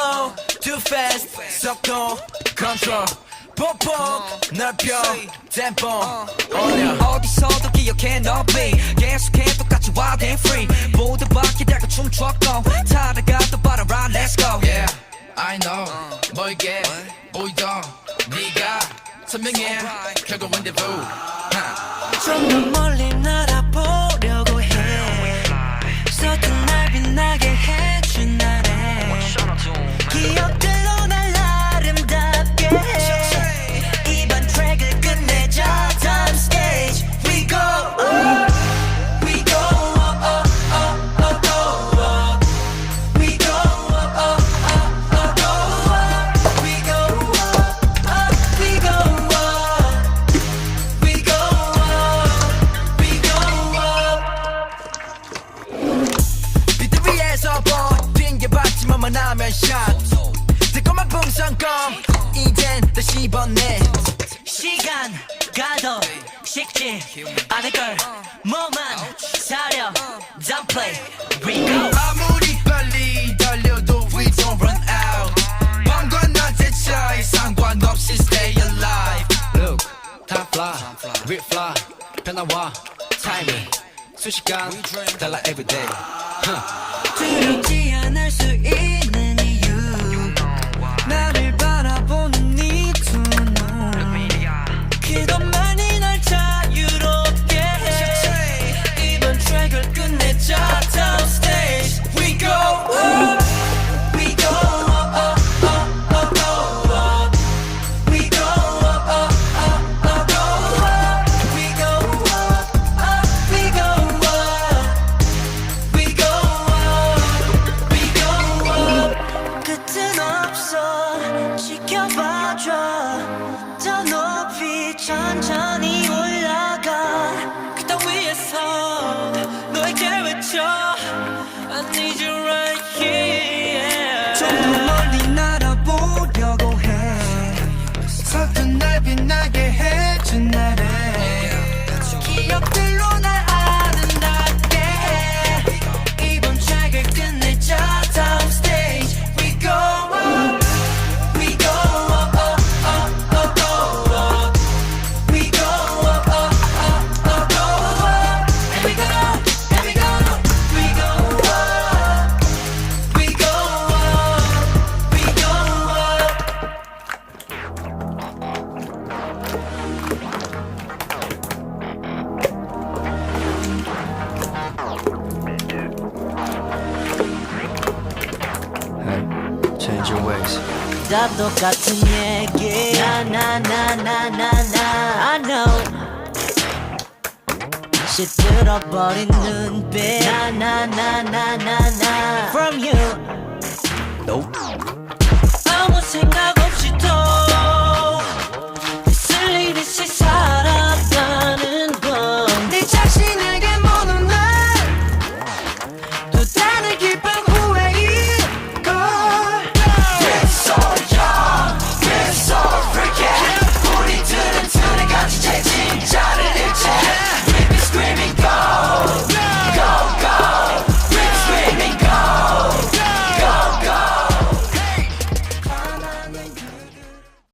slow, too fast, 속도, control 폭폭 넓혀, tempo 올려 어디서도 기억해 너 be 계속해 똑같이 wild and free 모두 바퀴들고 춤췄고 타다가 또 빨아라 let's go Yeah, I know 멀게 보이던 네가 선명해 결국 rendezvous 좀 더 멀리 날아보려고 해 서툰 날 빛나게 해준 날에 기억들로 날 아름답게 해 이번 트랙을 끝내자 Time stage we go we go we go we go we go 비트 위에서 버틴 게 받지만 하면 샷 뜨거운 풍선껌 이젠 다시 번내 시간 가도 식지 않을걸 뭐만 사려 Don't play we go 아무리 빨리 달려도 we don't run out 밤과 낮의 차이 상관없이 stay alive Look, time fly, we fly 변화와 timing 순식간 달라 everyday 두렵지 않을 수 있는 이유 나를 바라보는 네 두 눈 그것만이 날 자유롭게 해 이번 트랙을 끝내자 Down stage we go we go we go we go we go We go up, we go up 끝은 없어 지켜봐줘 더 높이 천천히 올라가 그 땅 위에서 너에게 외쳐 I need you right here 좀 더 멀리 날아보려고 해 서툰 날 빛나게 해준 날에 기억들로 날 아름답게 해 이번 트랙을 끝내자 Down stage we go up we go up we go up and we go and we go we go up we go up we go up Change your ways 다 똑같은 얘기 나나나나나나 I know 시들어버린 눈빛 나나나나나나 From you Nope 아무 생각